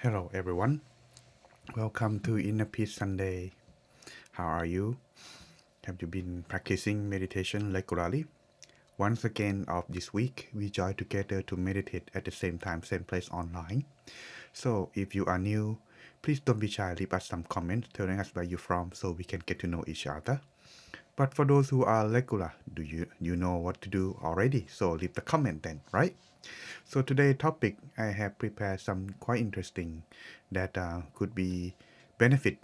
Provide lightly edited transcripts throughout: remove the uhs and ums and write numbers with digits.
Hello everyone, welcome to Inner Peace Sunday. How are you? Have you been practicing meditation regularly? Once again of this week, we join together to meditate at the same time, same place online. So if you are new, please don't be shy, leave us some comments telling us where you're from so we can get to know each other. But for those who are regular, do you know what to do already? So leave the comment then, right? So today's topic, I have prepared some quite interesting that could be benefit.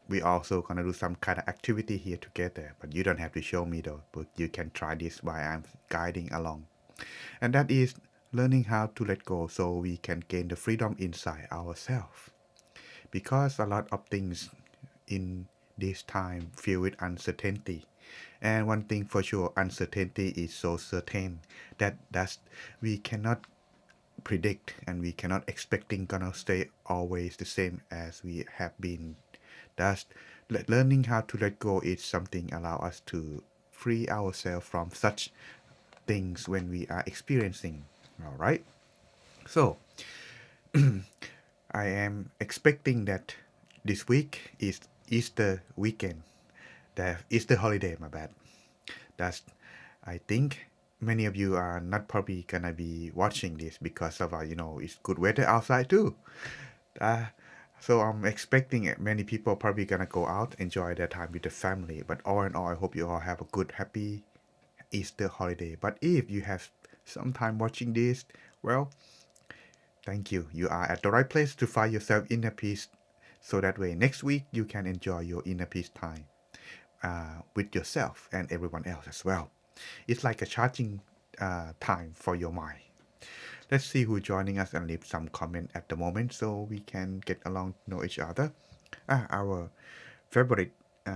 We also gonna do some kind of activity here together, but you don't have to show me though. But you can try this while I'm guiding along, and that is learning how to let go so we can gain the freedom inside ourselves. Because a lot of things in this time filled with uncertainty. And one thing for sure, uncertainty is so certain that we cannot predict and we cannot expecting gonna stay always the same as we have been. Thus, learning how to let go is something allow us to free ourselves from such things when we are experiencing. All right. So I am expecting that this week is Easter weekend. The Easter holiday, my bad. That's I think many of you are not probably gonna be watching this because of it's good weather outside too. Uh, so I'm expecting many people probably gonna go out enjoy their time with the family. But all in all, I hope you all have a good, happy Easter holiday. But if you have some time watching this, well, thank you. You are at the right place to find yourself inner peace. So that way, next week you can enjoy your inner peace time with yourself and everyone else as well. It's like a charging time for your mind. Let's see who's joining us and leave some comment at the moment so we can get along to know each other. Our favorite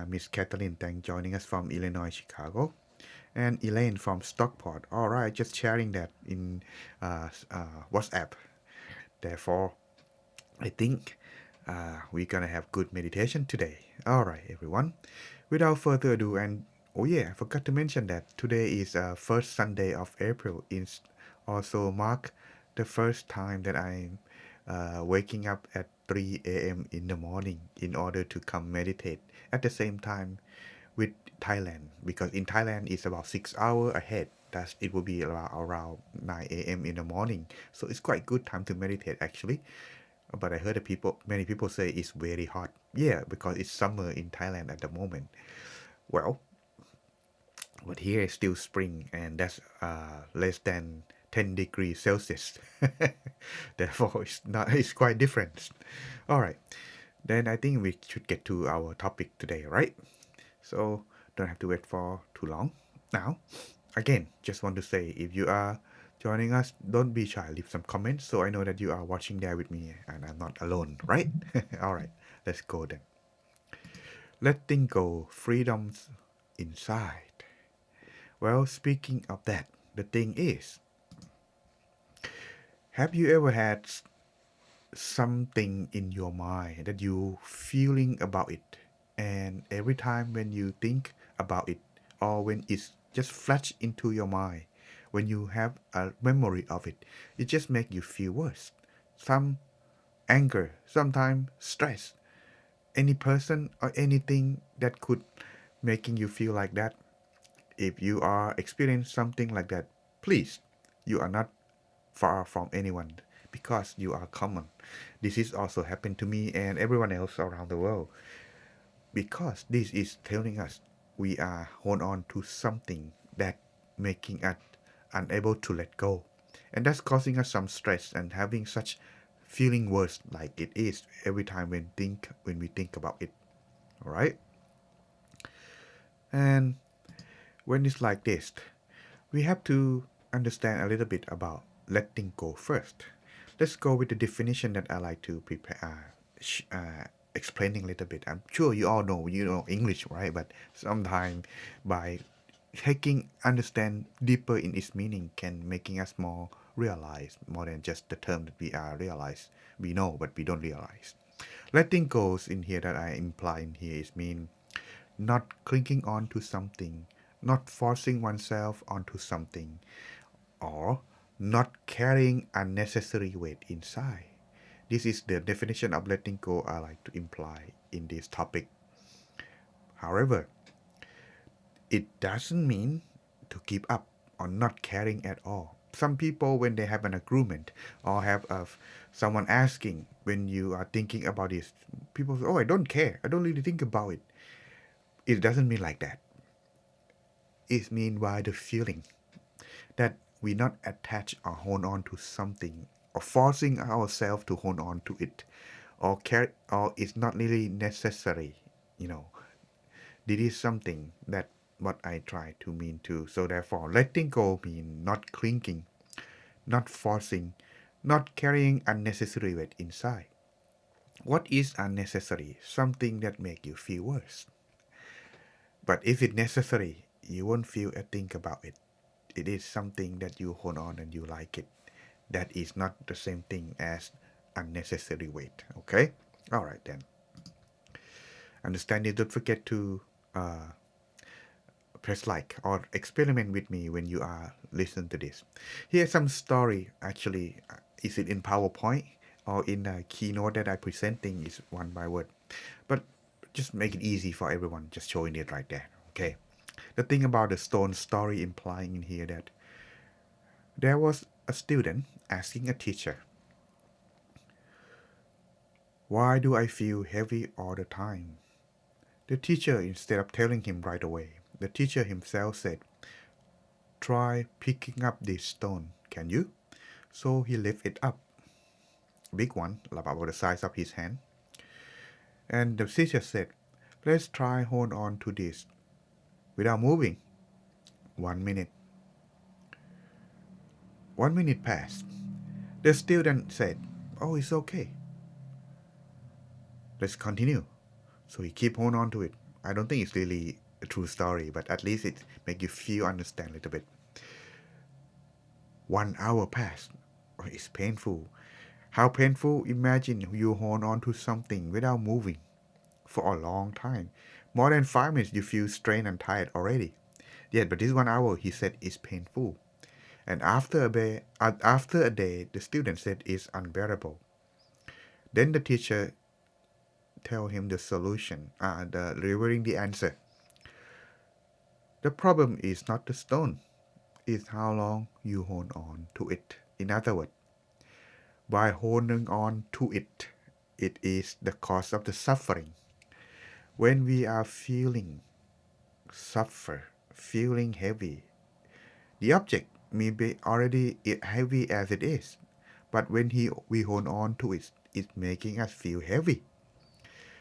Miss Kathleen, thanks joining us from Illinois, Chicago. And Elaine from Stockport. All right, just sharing that in WhatsApp. Therefore, I think we're gonna have good meditation today. All right, everyone. Without further ado, and oh yeah, I forgot to mention that today is first Sunday of April. It's also mark the first time that I'm waking up at 3 a.m. in the morning in order to come meditate at the same time with Thailand because in Thailand it's about 6 hours ahead. That's it will be around 9 a.m. in the morning. So it's quite good time to meditate actually. But I heard many people say it's very hot. Yeah, because it's summer in Thailand at the moment. Well, but here is still spring, and that's less than 10 degrees Celsius. Therefore, it's quite different. All right, then I think we should get to our topic today, right? So don't have to wait for too long. Now, again, just want to say if you are joining us, don't be shy. Leave some comments so I know that you are watching there with me and I'm not alone, right? All right, let's go then. Letting go, freedoms inside. Well, speaking of that, the thing is, have you ever had something in your mind that you feeling about it, and every time when you think about it, or when it's just flash into your mind, when you have a memory of it, it just make you feel worse. Some anger, sometimes stress, any person or anything that could making you feel like that. If you are experiencing something like that, please, you are not far from anyone because you are common. This is also happened to me and everyone else around the world because this is telling us we are hold on to something that making us unable to let go, and that's causing us some stress and having such feeling worse like it is every time when we think about it. All right, and when it's like this, we have to understand a little bit about letting go first. Let's go with the definition that I like to prepare, explaining a little bit. I'm sure you know English, right? But sometimes by taking understand deeper in its meaning can making us more realize more than just the term that we are realize. We know, but we don't realize. Letting goes in here that I imply in here is mean not clinging on to something, not forcing oneself onto something, or not carrying unnecessary weight inside. This is the definition of letting go I like to imply in this topic. However, it doesn't mean to give up or not caring at all. Some people, when they have an agreement or have someone asking when you are thinking about this, people say, "Oh, I don't care. I don't really think about it." It doesn't mean like that. It means by the feeling that we not attach or hold on to something or forcing ourselves to hold on to it or care or it's not really necessary. You know, this is something that what I try to mean too. So therefore, letting go means not clinging, not forcing, not carrying unnecessary weight inside. What is unnecessary? Something that make you feel worse. But if it's necessary, you won't feel a thing about it. It is something that you hold on and you like it. That is not the same thing as unnecessary weight. Okay? All right then. Understand it. Don't forget to uh, press like or experiment with me when you are listening to this. Here's some story. Actually, is it in PowerPoint or in a keynote that I presenting is one by word, but just make it easy for everyone. Just showing it right there. Okay. The thing about the stone story implying in here that there was a student asking a teacher, "Why do I feel heavy all the time?" The teacher, instead of telling him right away, the teacher himself said, "Try picking up this stone, can you?" So he lifted it up, big one, about the size of his hand. And the teacher said, "Let's try hold on to this without moving." 1 minute. 1 minute passed. The student said, "Oh, it's okay. Let's continue." So he keep hold on to it. I don't think it's really a true story, but at least it make you feel understand a little bit. 1 hour passed. Oh, it's painful. How painful? Imagine you hold on to something without moving for a long time. More than 5 minutes, you feel strained and tired already. Yet, but this 1 hour, he said, is painful. And after a day, the student said it's unbearable. Then the teacher tell him the solution, delivering the answer. The problem is not the stone, it's how long you hold on to it. In other words, by holding on to it, it is the cause of the suffering. When we are feeling suffer, feeling heavy, the object may be already heavy as it is, but when we hold on to it, it's making us feel heavy.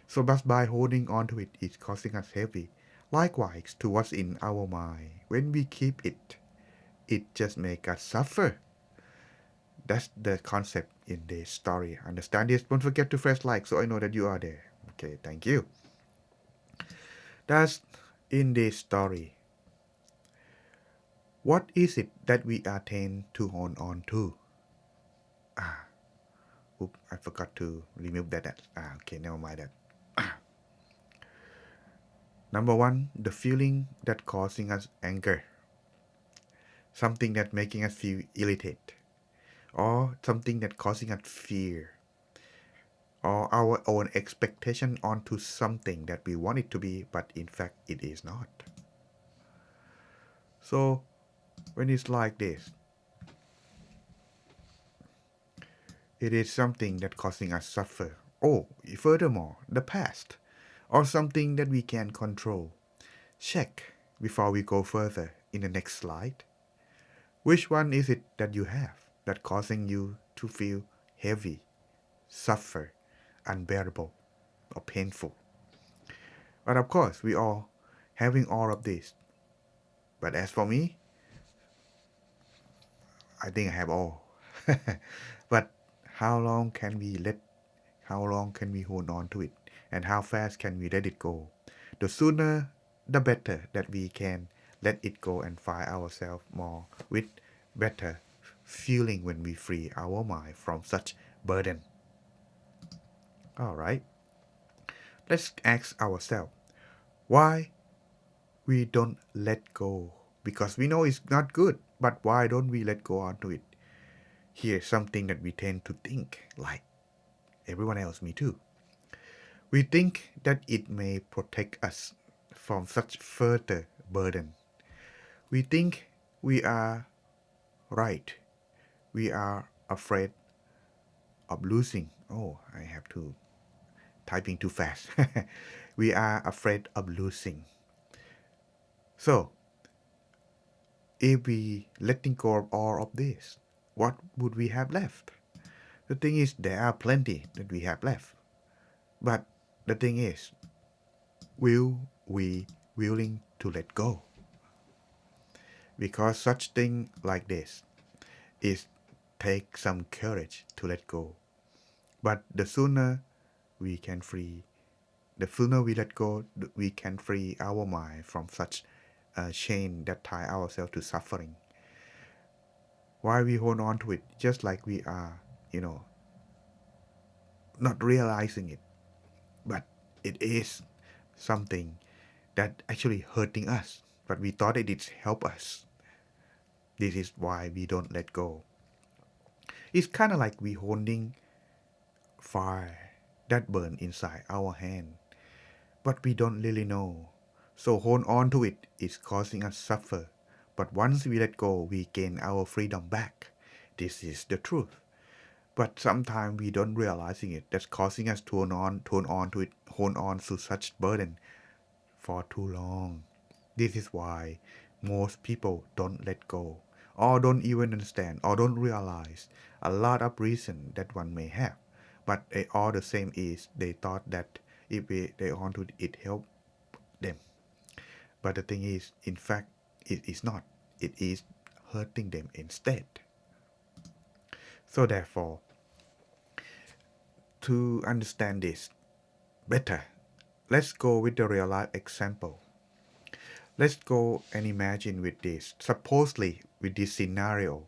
So but by holding on to it, it's causing us heavy. Likewise, to what's in our mind, when we keep it, it just makes us suffer. That's the concept in this story. Understand this? Don't forget to press like so I know that you are there. Okay, thank you. That's in this story. What is it that we are tend to hold on to? Ah, oops, I forgot to remove that. Okay, never mind that. Number one, the feeling that causing us anger. Something that making us feel irritated. Or something that causing us fear. Or our own expectation onto something that we want it to be, but in fact it is not. So when it's like this, it is something that causing us suffer. Oh, furthermore, the past, or something that we can control. Check before we go further in the next slide. Which one is it that you have that causing you to feel heavy, suffer, unbearable, or painful? But of course, we all having all of this. But as for me, I think I have all. But how long can we let, how long can we hold on to it? And how fast can we let it go? The sooner, the better that we can let it go and find ourselves more with better feeling when we free our mind from such burden. All right. Let's ask ourselves why we don't let go. Because we know it's not good, but why don't we let go onto it? Here's something that we tend to think like, everyone else, me too. We think that it may protect us from such further burden. We think we are right. We are afraid of losing. Oh, I have to typing too fast. We are afraid of losing. So, if we letting go of all of this, what would we have left? The thing is, there are plenty that we have left. But the thing is, will we willing to let go? Because such thing like this is take some courage to let go. But the sooner we can free, the sooner we let go, we can free our mind from such a chain that tie ourselves to suffering. Why we hold on to it, just like we are, you know, not realizing it, but it is something that actually hurting us, but we thought it did help us. This is why we don't let go. It's kind of like we holding fire that burn inside our hand, but we don't really know. So hold on to it is causing us suffer. But once we let go, we gain our freedom back. This is the truth. But sometimes we don't realizing it. That's causing us to hold on to it, hold on to such burden for too long. This is why most people don't let go, or don't even understand, or don't realize a lot of reason that one may have. But all the same is they thought that if they want to it help them. But the thing is, in fact, it is not. It is hurting them instead. So therefore, to understand this better, let's go with the real life example. Let's go and imagine with this, supposedly with this scenario,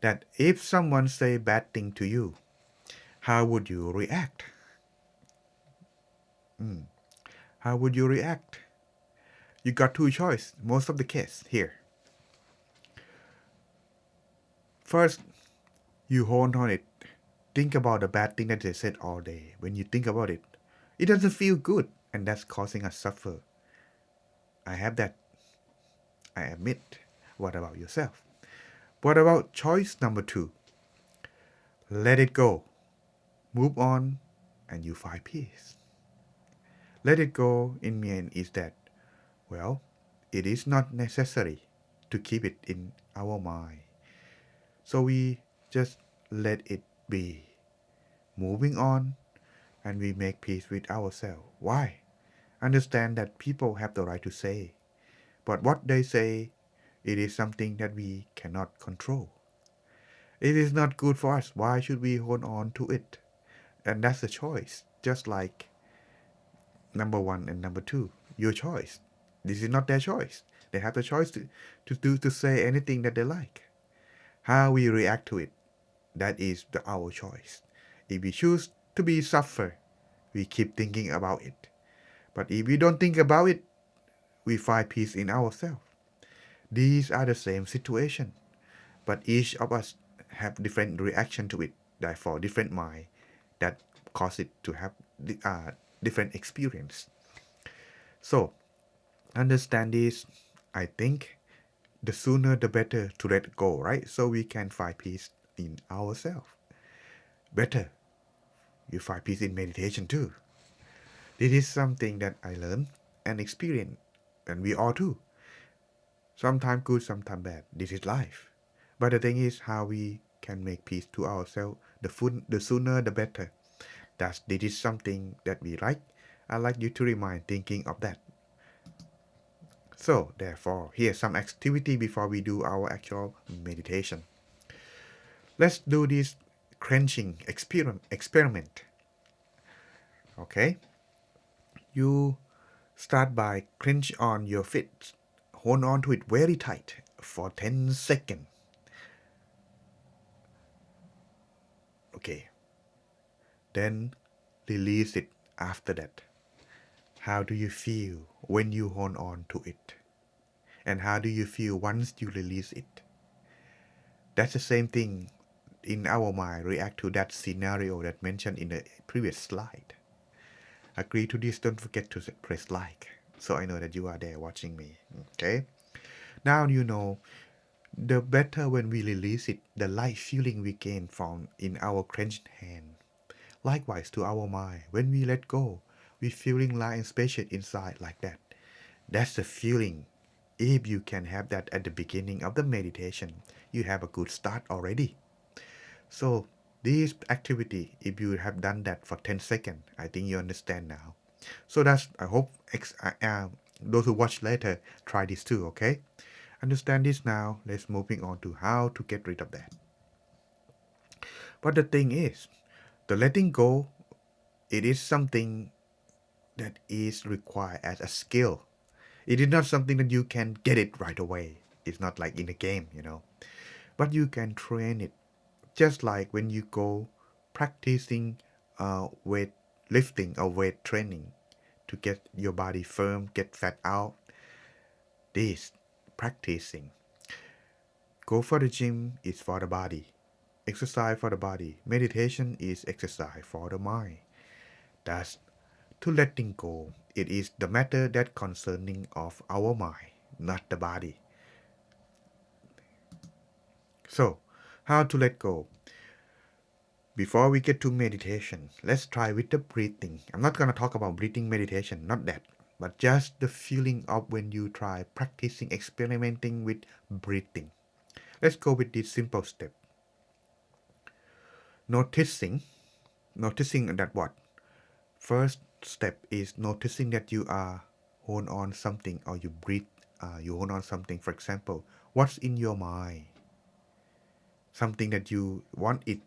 that if someone say bad thing to you, how would you react? How would you react? You got two choices most of the case here. First, you hold on it. Think about the bad thing that they said all day. When you think about it, it doesn't feel good, and that's causing us suffer. I have that. I admit. What about yourself? What about choice number two? Let it go. Move on, and you find peace. Let it go in the end is that, well, it is not necessary to keep it in our mind. So we just let it be. Moving on, and we make peace with ourselves. Why? Understand that people have the right to say, but what they say, it is something that we cannot control. It is not good for us. Why should we hold on to it? And that's a choice, just like number one and number two. Your choice. This is not their choice. They have the choice to say anything that they like. How we react to it, that is our choice. If we choose to be suffer, we keep thinking about it. But if we don't think about it, we find peace in ourselves. These are the same situation, but each of us have different reaction to it. Therefore, different mind that cause it to have different experience. So, understand this. I think the sooner the better to let go, right? So we can find peace in ourselves. Better, you find peace in meditation too. This is something that I learned and experienced, and we all too. Sometimes good, sometimes bad. This is life. But the thing is how we can make peace to ourselves. The sooner the better. This is something that we like. I like you to remind thinking of that. So therefore, here's some activity before we do our actual meditation. Let's do this crunching experiment. Okay? You start by clench on your feet. Hold on to it very tight for 10 seconds. Okay. Then release it after that. How do you feel when you hold on to it? And how do you feel once you release it? That's the same thing in our mind react to that scenario that mentioned in the previous slide. Agree to this, don't forget to press like, so I know that you are there watching me. Okay, now you know the better when we release it, the light feeling we gain from in our clenched hand. Likewise to our mind, when we let go, we feeling light and spacious inside like that. That's the feeling. If you can have that at the beginning of the meditation, you have a good start already. So this activity, if you have done that for 10 seconds, I think you understand now. So that's, I hope those who watch later try this too, okay? Understand this now. Let's moving on to how to get rid of that. But the thing is, the letting go, it is something that is required as a skill. It is not something that you can get it right away. It's not like in a game, But you can train it. Just like when you go practicing weight lifting or weight training to get your body firm, get fat out. This practicing. Go for the gym is for the body. Exercise for the body. Meditation is exercise for the mind. That's to letting go. It is the matter that concerning of our mind, not the body. So, how to let go? Before we get to meditation, let's try with the breathing. I'm not going to talk about breathing meditation, not that, but just the feeling of when you try practicing, experimenting with breathing. Let's go with this simple step. Noticing, noticing that what? First step is noticing that you are hold on something or you breathe, you hold on something. For example, what's in your mind? Something that you want it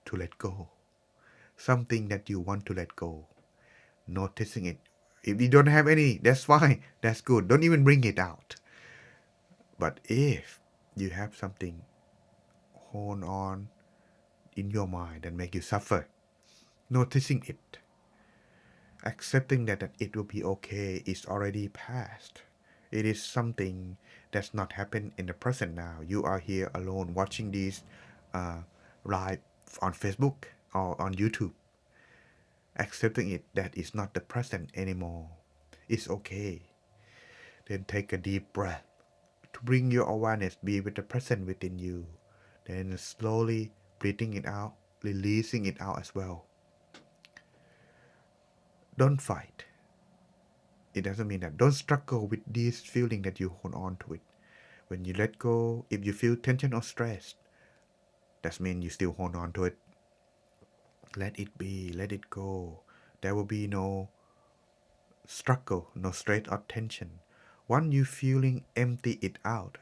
to let go. Something that you want to let go. Noticing it. If you don't have any, that's fine. That's good. Don't even bring it out. But if you have something hold on in your mind that make you suffer, noticing it, accepting that it will be okay is already past. It is something that's not happened in the present now. You are here alone watching this uh, live on Facebook or on YouTube. Accepting it that is not the present anymore. It's okay. Then take a deep breath to bring your awareness be with the present within you. Then slowly breathing it out, releasing it out as well. Don't fight. It doesn't mean that don't struggle with this feeling that you hold on to it. When you let go, if you feel tension or stress, that means you still hold on to it. Let it be, let it go. There will be no struggle, no stress or tension. Once you feeling empty it out,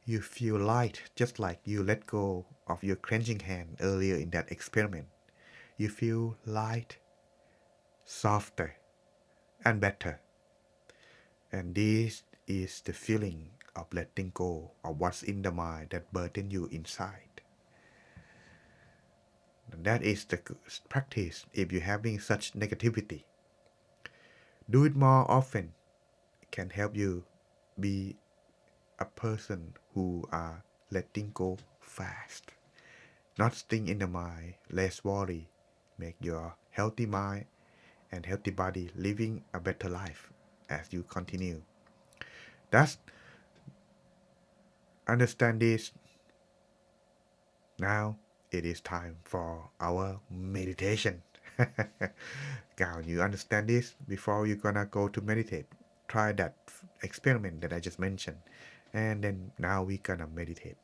you feel light, just like you let go of your clenching hand earlier in that experiment. You feel light, softer, and better. And this is the feeling of letting go of what's in the mind that burden you inside. And that is the practice if you're having such negativity. Do it more often. It can help you be a person who are letting go fast. Not staying in the mind, less worry. Make your healthy mind and healthy body living a better life as you continue. Thus, understand this. Now it is time for our meditation. Now you understand this before you're gonna go to meditate. Try that experiment that I just mentioned. And then now we're gonna meditate.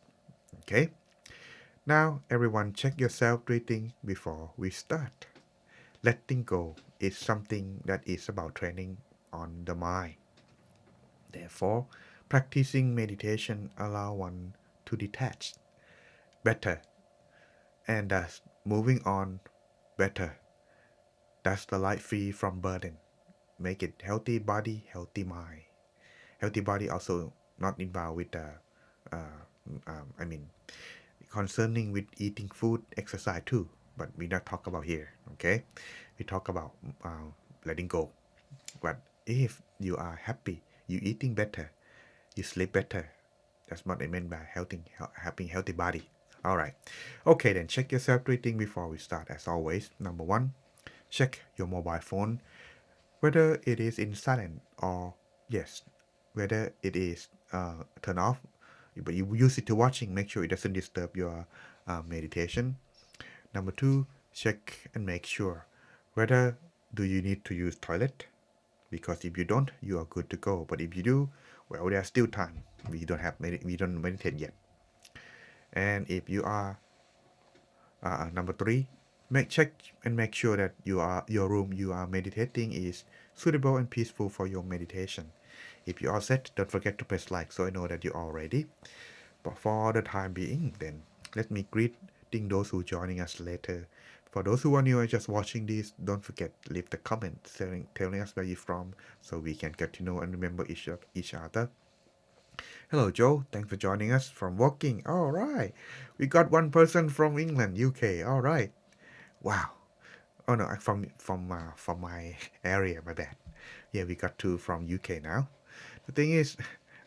Okay? Now everyone check yourself breathing before we start. Letting go is something that is about training on the mind. Therefore, practicing meditation allow one to detach better and thus moving on better. Thus the light free from burden. Make it healthy body, healthy mind. Healthy body also not involved with I mean concerning with eating food, exercise too. But we not talk about here. Okay, we talk about letting go. But if you are happy, you eating better, you sleep better. That's what I meant by having healthy body. All right. Okay, then check yourself breathing before we start. As always, number one, check your mobile phone whether it is in silent or yes, whether it is turned off. But you use it to watching. Make sure it doesn't disturb your meditation. Number two, check and make sure whether do you need to use toilet, because if you don't, you are good to go. But if you do, well, there's still time. We don't meditate yet. And if you are number three, check and make sure that your room you are meditating is suitable and peaceful for your meditation. If you are set, don't forget to press like so I know that you are ready. But for the time being, then let me greeting those who joining us later. For those who are new and just watching this, don't forget leave the comment telling us where you're from so we can get to know and remember each other. Hello, Joe. Thanks for joining us from Walking. All right, we got one person from England, UK. All right. Wow. Oh no, from my area. My bad. Yeah, we got two from UK now. The thing is,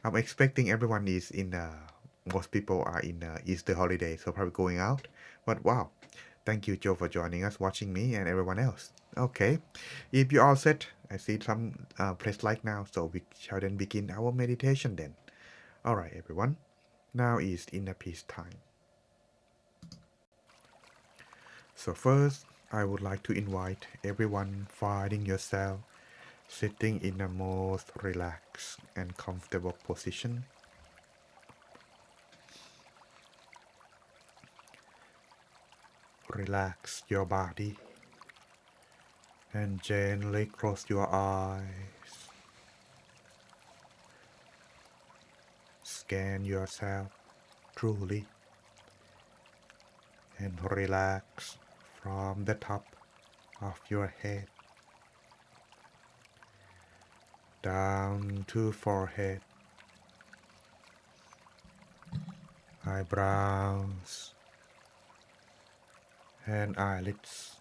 I'm expecting everyone is in. Most people are in Easter holiday, so probably going out. But wow, thank you, Joe, for joining us, watching me and everyone else. Okay, if you all set, I see some press like now, so we shall then begin our meditation then. All right, everyone. Now is inner peace time. So first, I would like to invite everyone finding yourself sitting in the most relaxed and comfortable position. Relax your body and gently close your eyes. Scan yourself truly and relax from the top of your head down to forehead, eyebrows, and eyelids.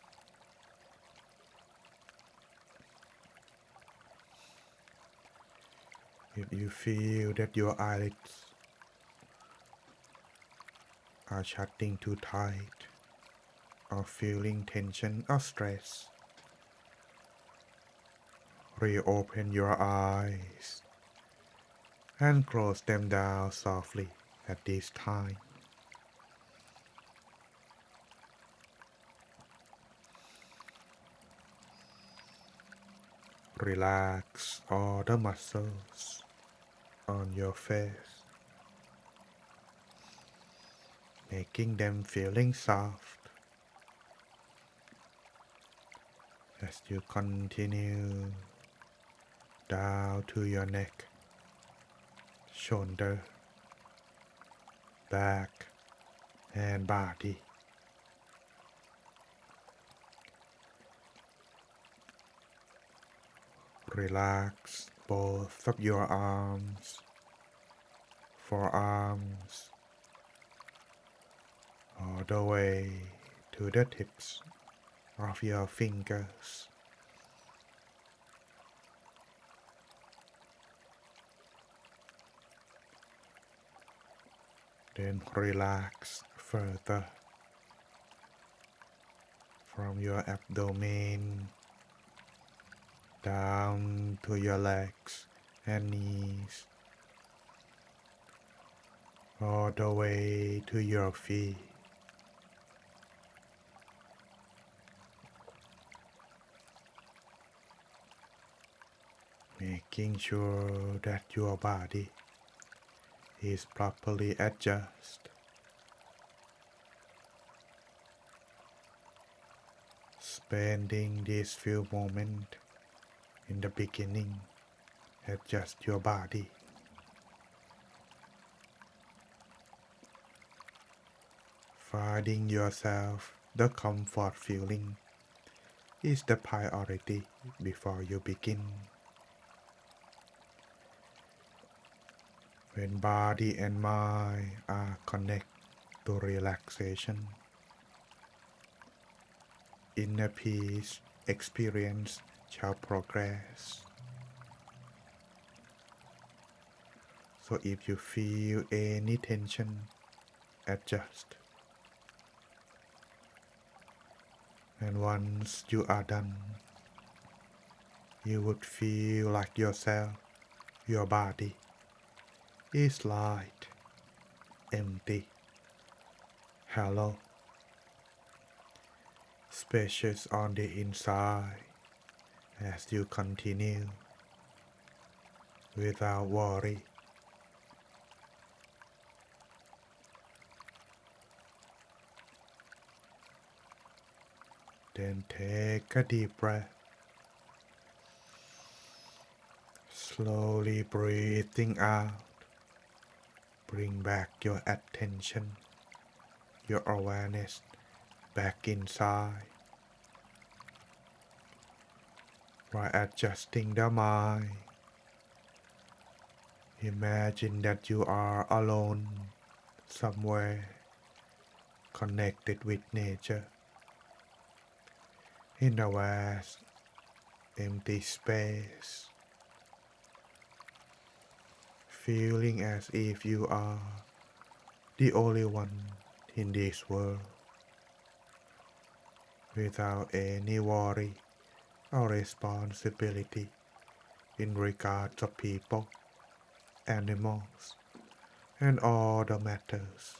If you feel that your eyelids are shutting too tight or feeling tension or stress, reopen your eyes and close them down softly at this time. Relax all the muscles on your face, making them feeling soft as you continue down to your neck, shoulder, back, and body. Relax both of your arms, forearms, all the way to the tips of your fingers. Then relax further from your abdomen down to your legs and knees, all the way to your feet. Making sure that your body is properly adjusted. Spending these few moments in the beginning, adjust your body. Finding yourself the comfort feeling is the priority before you begin. When body and mind are connected to relaxation, inner peace experience shall progress. So if you feel any tension, adjust. And once you are done, you would feel like yourself, your body, is light, empty, hollow, spacious on the inside as you continue without worry. Then take a deep breath, slowly breathing out. Bring back your attention, your awareness back inside by adjusting the mind. Imagine that you are alone somewhere connected with nature in a vast empty space, feeling as if you are the only one in this world, without any worry or responsibility in regard to people, animals, and all the matters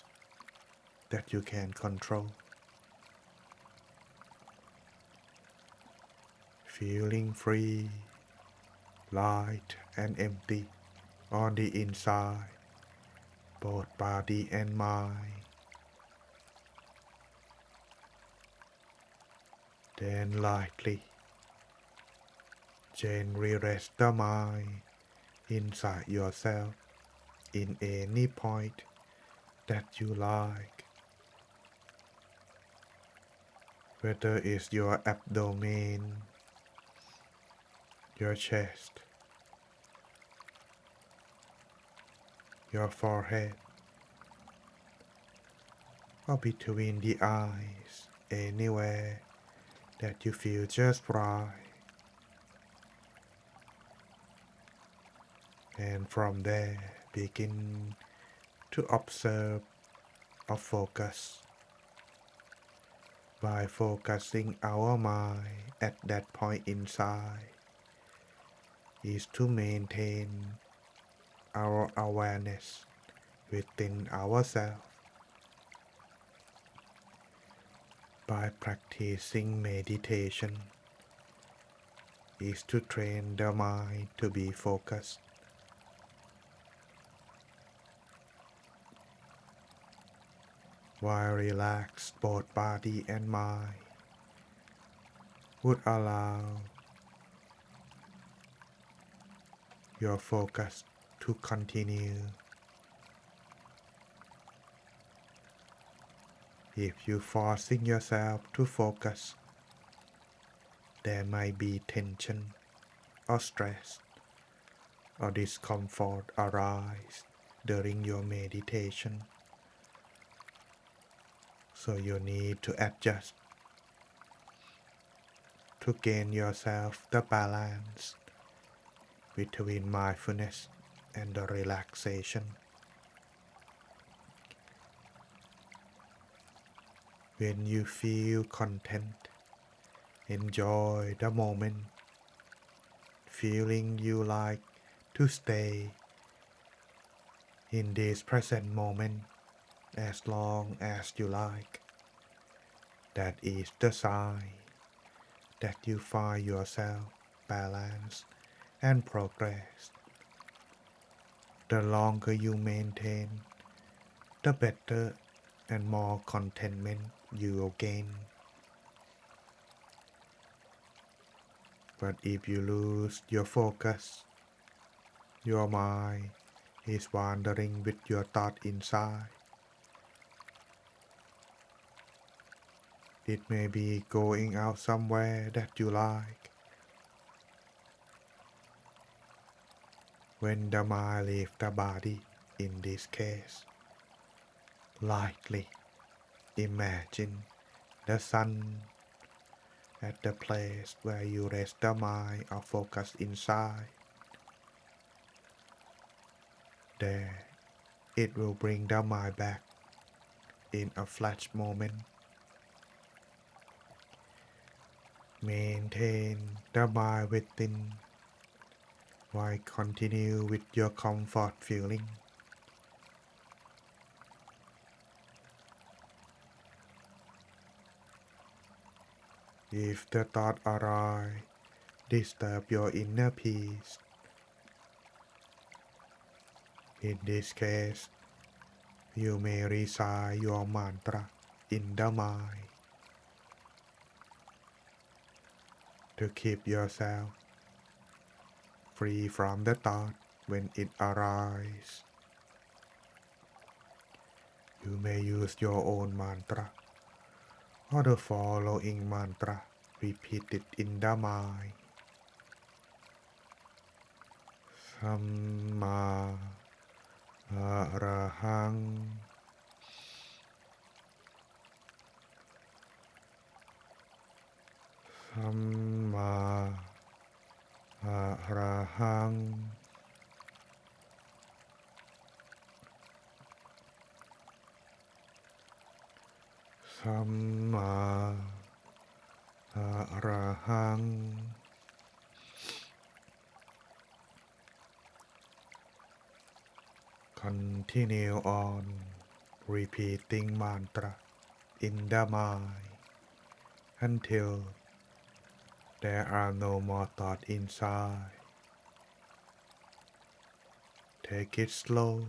that you can control. Feeling free, light and empty on the inside, both body and mind. Then lightly, gently rest the mind inside yourself in any point that you like, whether it's your abdomen, your chest, your forehead, or between the eyes, anywhere that you feel just right. And from there, begin to observe or focus. By focusing our mind at that point inside is to maintain our awareness within ourselves. By practicing meditation is to train the mind to be focused. While relaxed both body and mind would allow your focus to continue. If you forcing yourself to focus, there might be tension or stress or discomfort arise during your meditation. So you need to adjust to gain yourself the balance between mindfulness and the relaxation. When you feel content, enjoy the moment, feeling you like to stay in this present moment as long as you like. That is the sign that you find yourself balanced and progress. The longer you maintain, the better and more contentment you will gain. But if you lose your focus, your mind is wandering with your thought inside. It may be going out somewhere that you like. When the mind leaves the body, in this case, lightly imagine the sun at the place where you rest the mind or focus inside. There, it will bring the mind back in a flash moment. Maintain the mind within while continue with your comfort feeling. If the thought arise, disturb your inner peace. In this case, you may recite your mantra in the mind to keep yourself free from the thought when it arises. You may use your own mantra or the following mantra. Repeat it in the mind. Samma Arahang. Samma Arahang. Samma Arahang. Continue on repeating mantra in the mind until there are no more thoughts inside. Take it slow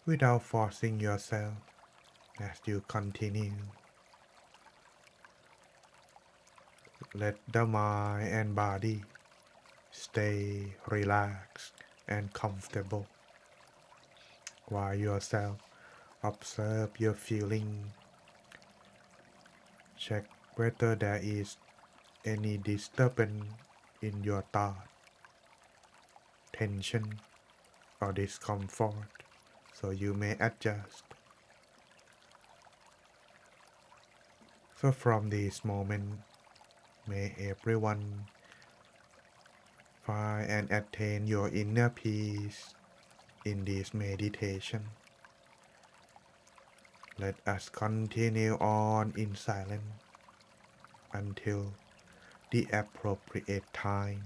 without forcing yourself as you continue. Let the mind and body stay relaxed and comfortable while yourself observe your feeling. Check whether there is any disturbance in your thought, tension, or discomfort, so you may adjust. So from this moment, may everyone find and attain your inner peace in this meditation. Let us continue on in silence until the appropriate time.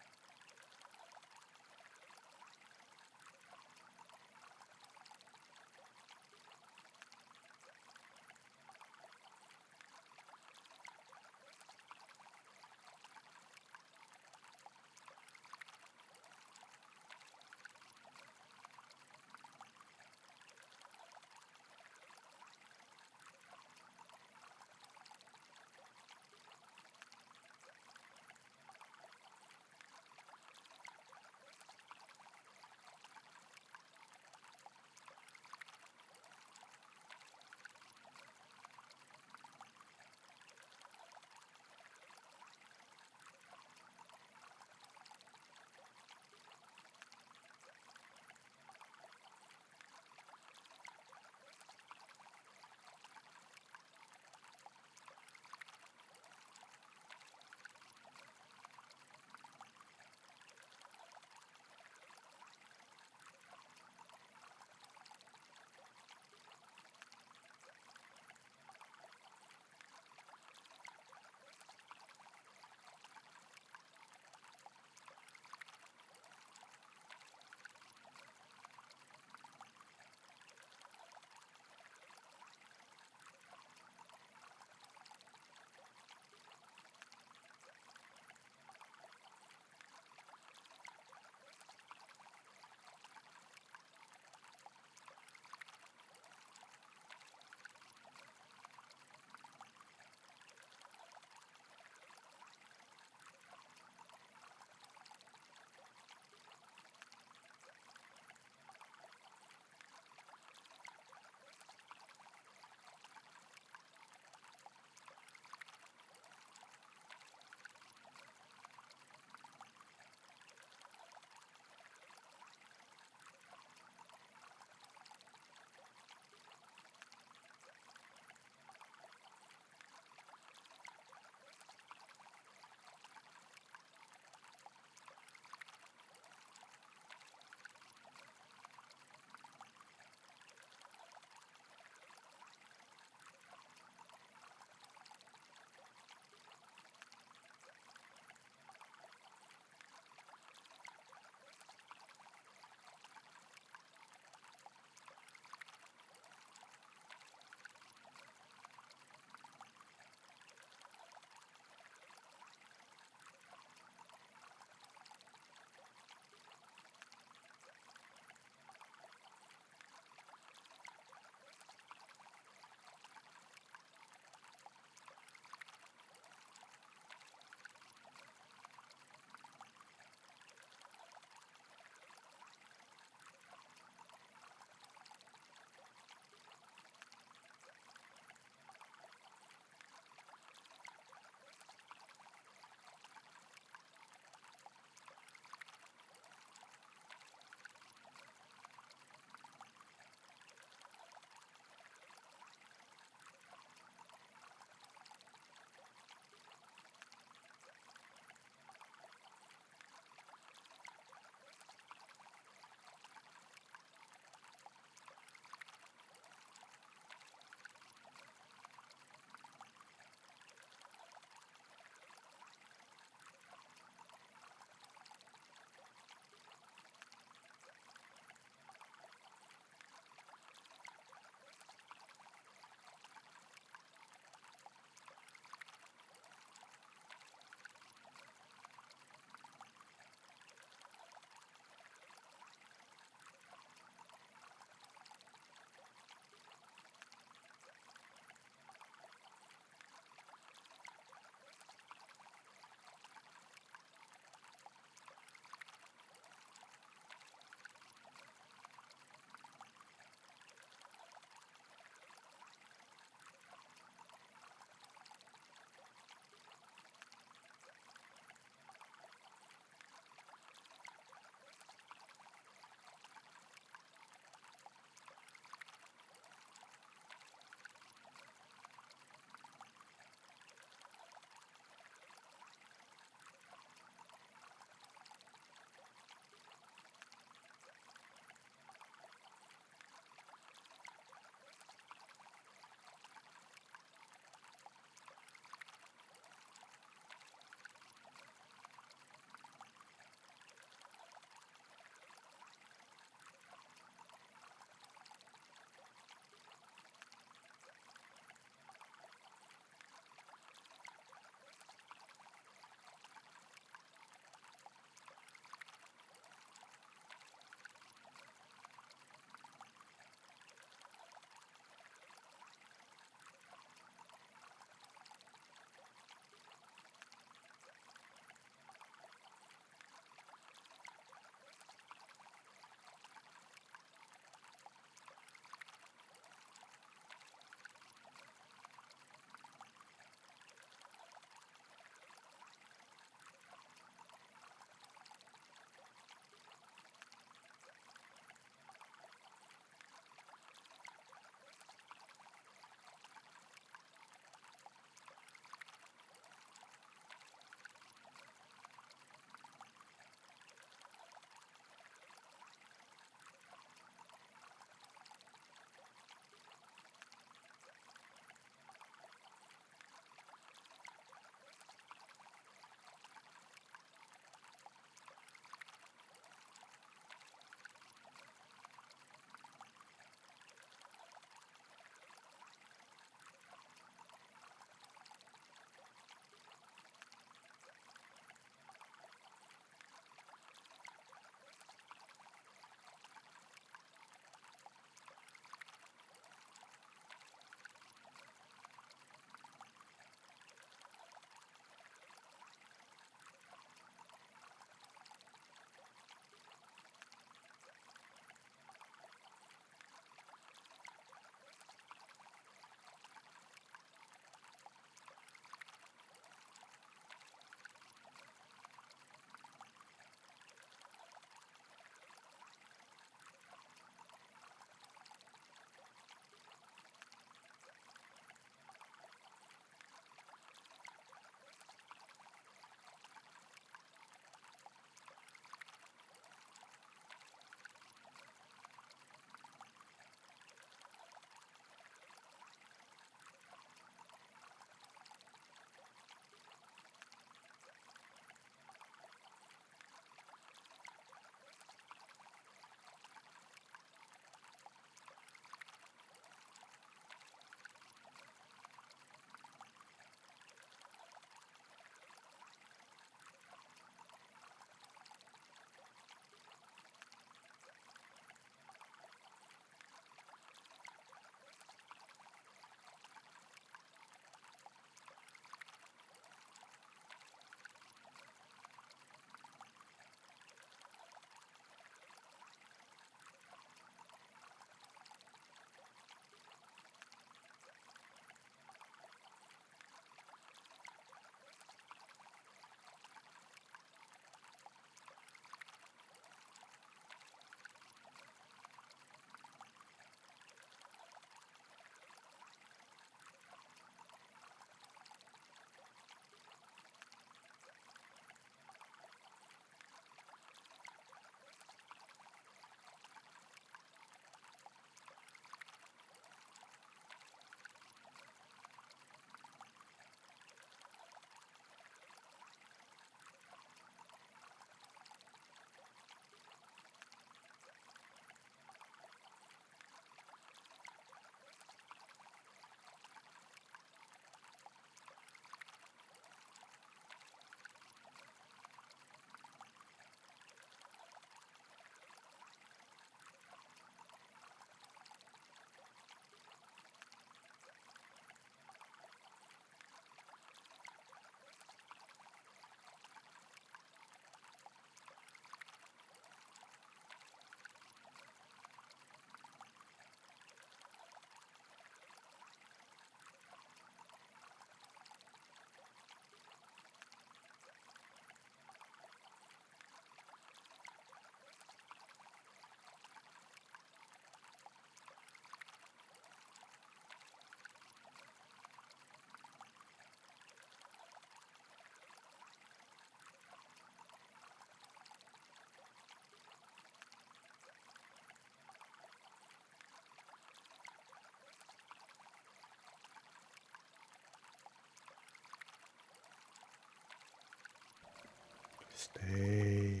Stay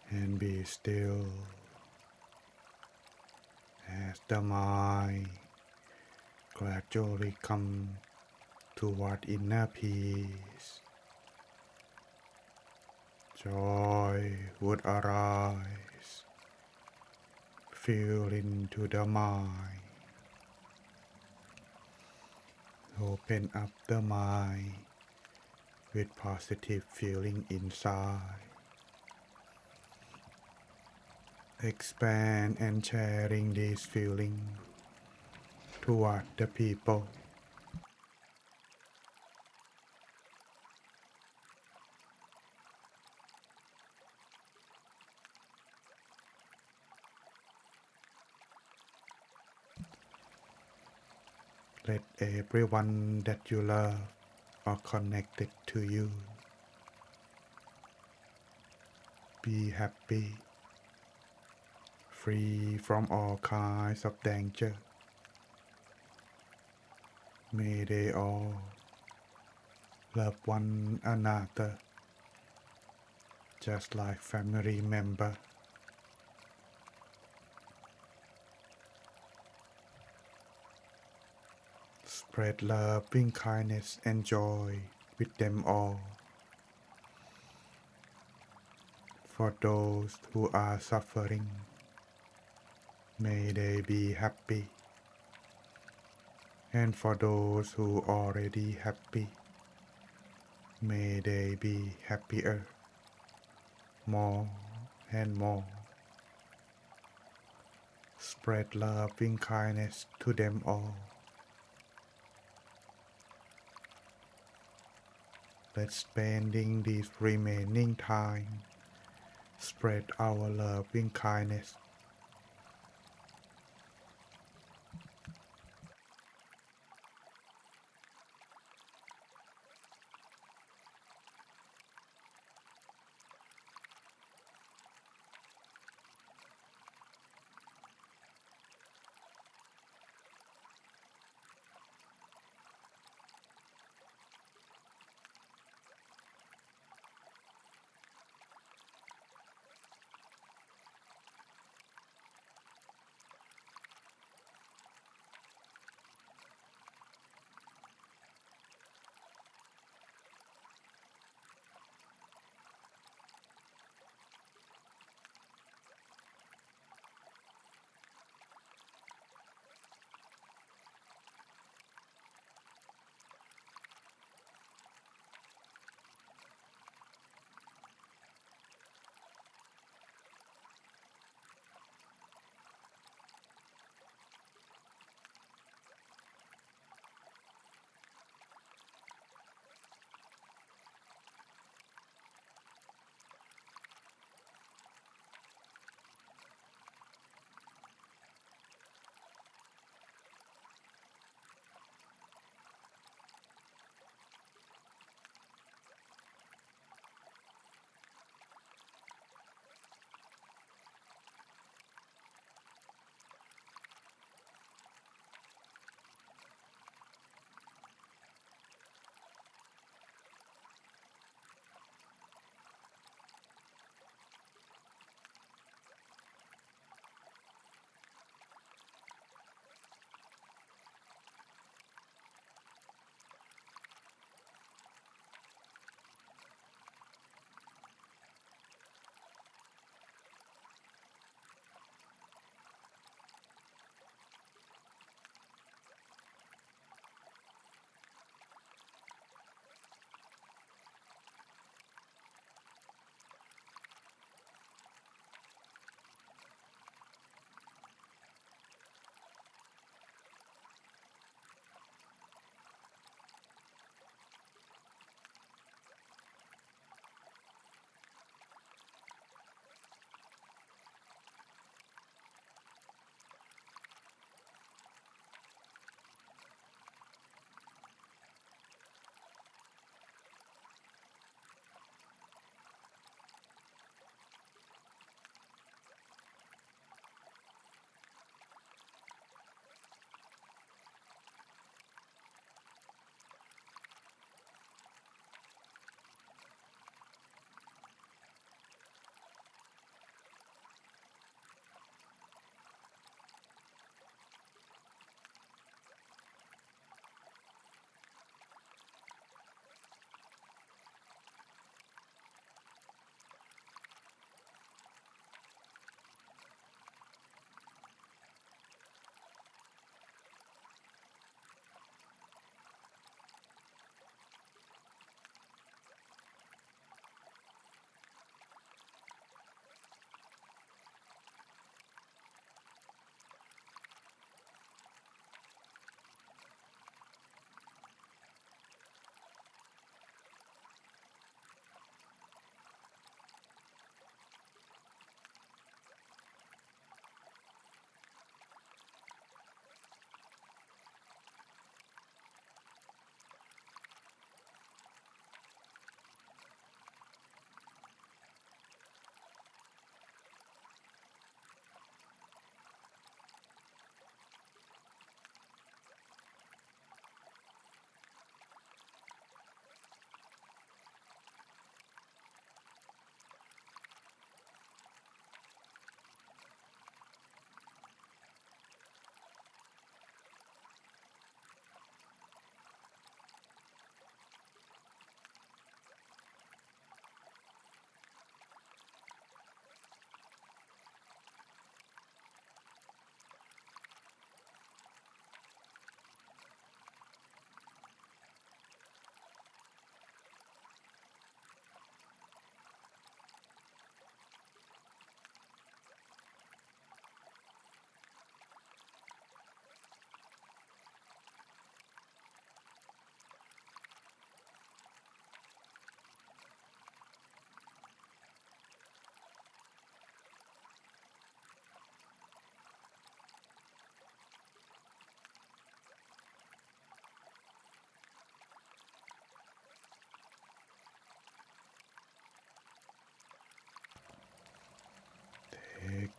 and be still as the mind gradually comes toward inner peace. Joy would arise, fill into the mind. Open up the mind with positive feeling inside. Expand and sharing this feeling toward the people. Let everyone that you love or connected to you be happy, free from all kinds of danger. May they all love one another just like family member. Spread loving kindness and joy with them all. For those who are suffering, may they be happy. And for those who already happy, may they be happier, more and more. Spread loving kindness to them all. Let's spending this remaining time, spread our loving kindness.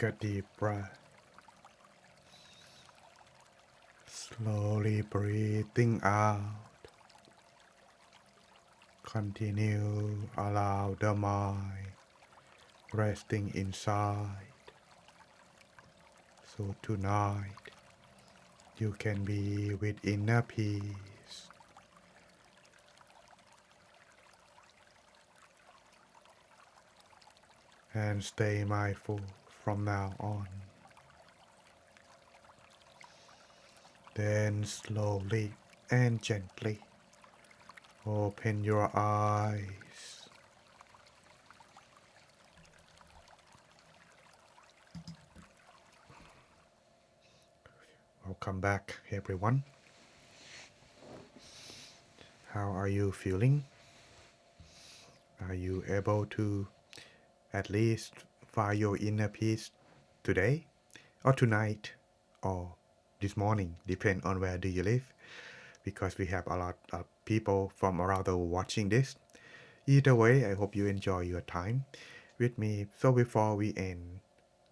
Take a deep breath. Slowly breathing out. Continue, allow the mind resting inside. So tonight, you can be with inner peace and stay mindful from now on. Then slowly and gently open your eyes. Welcome back, everyone. How are you feeling? Are you able to at least find your inner peace today or tonight or this morning, depend on where do you live, because we have a lot of people from around the world watching this. Either way, I hope you enjoy your time with me. So before we end,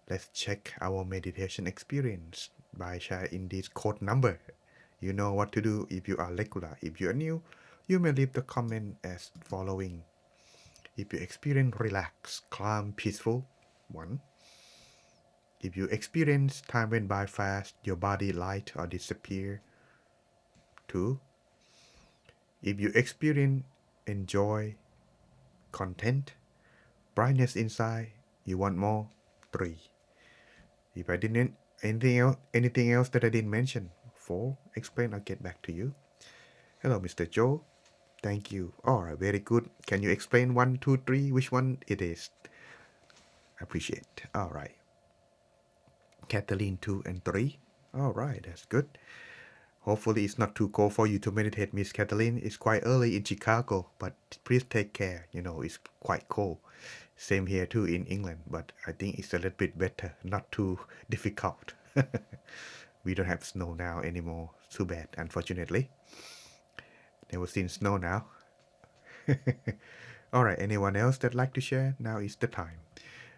let's check our meditation experience by sharing this code number. You know what to do if you are regular. If you are new, you may leave the comment as following. If you experience relaxed, calm, peaceful, 1. If you experience time went by fast, your body light or disappear, 2. If you experience enjoy, content, brightness inside, you want more, 3. If I didn't anything else that I didn't mention, 4. Explain, I'll get back to you. Hello, Mr. Joe. Thank you. Alright, very good. Can you explain 1, 2, 3, which one it is? Appreciate. Alright. Kathleen 2 and 3. Alright, that's good. Hopefully it's not too cold for you to meditate, Miss Kathleen. It's quite early in Chicago, but please take care. You know, it's quite cold. Same here too in England, but I think it's a little bit better, not too difficult. We don't have snow now anymore. Too bad, unfortunately. Never seen snow now. Alright, anyone else that like to share? Now is the time.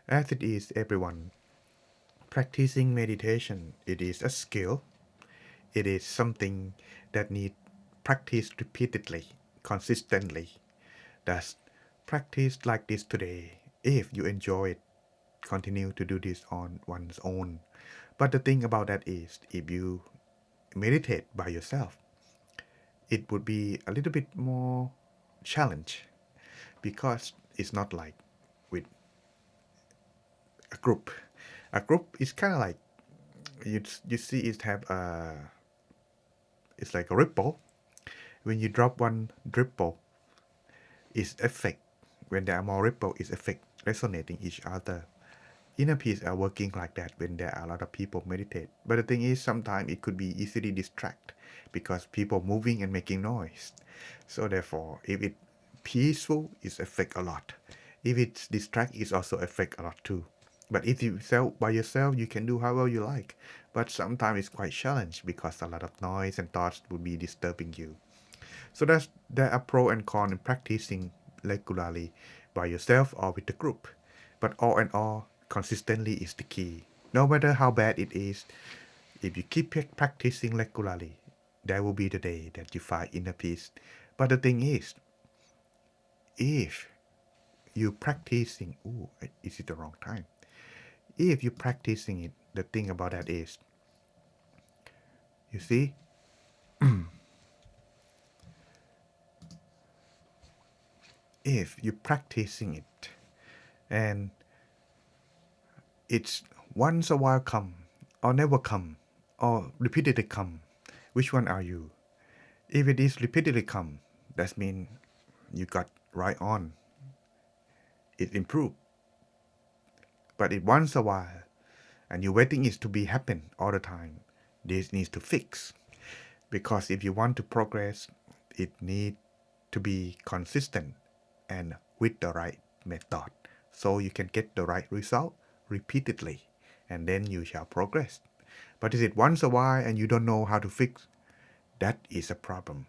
As it is, everyone, practicing meditation, it is a skill. It is something that needs practice repeatedly, consistently. Thus, practice like this today. If you enjoy it, continue to do this on one's own. But the thing about that is, if you meditate by yourself, it would be a little bit more challenge, because it's not like with a group. A group is kind of like you see it have it's like a ripple. When you drop one ripple, its effect, when there are more ripple, its effect resonating each other. Inner peace are working like that when there are a lot of people meditate. But the thing is, sometimes it could be easily distract because people moving and making noise. So therefore, if it peaceful, it affect a lot. If it's distract, it also affect a lot too. But if you self by yourself, you can do however you like. But sometimes it's quite challenge because a lot of noise and thoughts will be disturbing you. So there are pro and con in practicing regularly by yourself or with the group. But all in all, consistently is the key. No matter how bad it is, if you keep practicing regularly, there will be the day that you find inner peace. But the thing is, if you practicing, is it the wrong time? If you practicing it, the thing about that is, you see, if you practicing it and it's once a while come or never come or repeatedly come, which one are you? If it is repeatedly come, that means you got right on, it improved. But it once a while and you're waiting it to be happen all the time, this needs to fix. Because if you want to progress, it need to be consistent and with the right method, so you can get the right result repeatedly, and then you shall progress. But is it once a while and you don't know how to fix, that is a problem.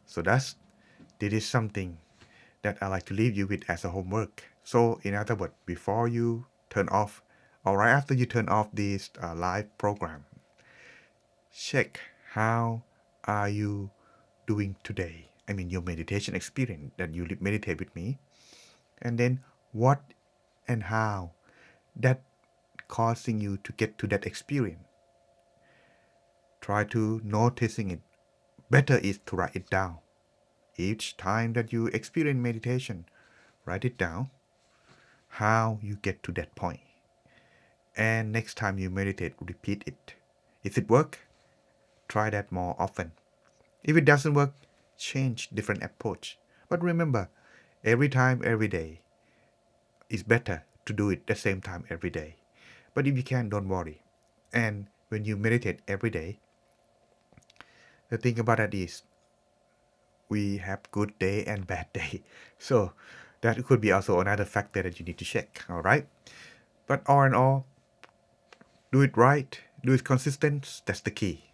So this is something that I like to leave you with as a homework. So in other words, before you turn off All right, after you turn off this live program, check how are you doing today. I mean, your meditation experience that you meditate with me, and then what and how that causing you to get to that experience. Try to noticing it. Better is to write it down. Each time that you experience meditation, write it down how you get to that point. And next time you meditate, repeat it. If it works, try that more often. If it doesn't work, change different approach. But remember, every time, every day, it's better to do it the same time every day. But if you can, don't worry. And when you meditate every day, the thing about that is we have good day and bad day. So that could be also another factor that you need to check. All right. But all in all, do it right, do it consistent. That's the key.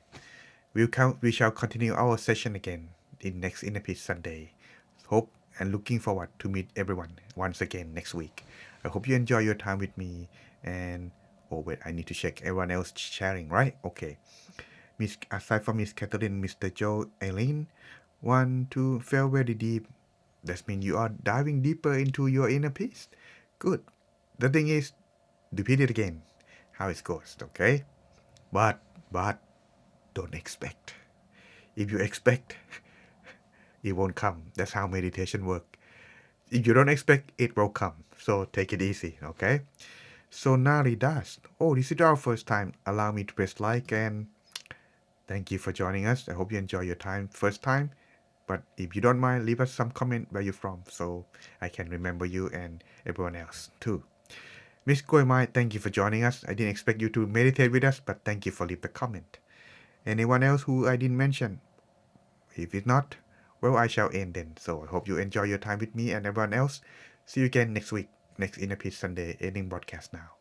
We shall continue our session again in next Inner Peace Sunday. Hope and looking forward to meet everyone once again next week. I hope you enjoy your time with me. And oh wait, I need to check everyone else sharing, right? Okay. Miss, aside from Miss Catherine, Mr. Joe, Eileen, 1, 2, fell very deep. That means you are diving deeper into your inner peace. Good. The thing is, repeat it again, how it goes, okay? But don't expect. If you expect, it won't come. That's how meditation works. If you don't expect, it will come. So take it easy, okay? So Nari Das. Oh, this is our first time. Allow me to press like and thank you for joining us. I hope you enjoy your time first time. But if you don't mind, leave us some comment where you're from so I can remember you and everyone else too. Miss Goemai, thank you for joining us. I didn't expect you to meditate with us, but thank you for leaving the comment. Anyone else who I didn't mention? If it's not, well, I shall end then. So I hope you enjoy your time with me and everyone else. See you again next week, next Inner Peace Sunday ending broadcast now.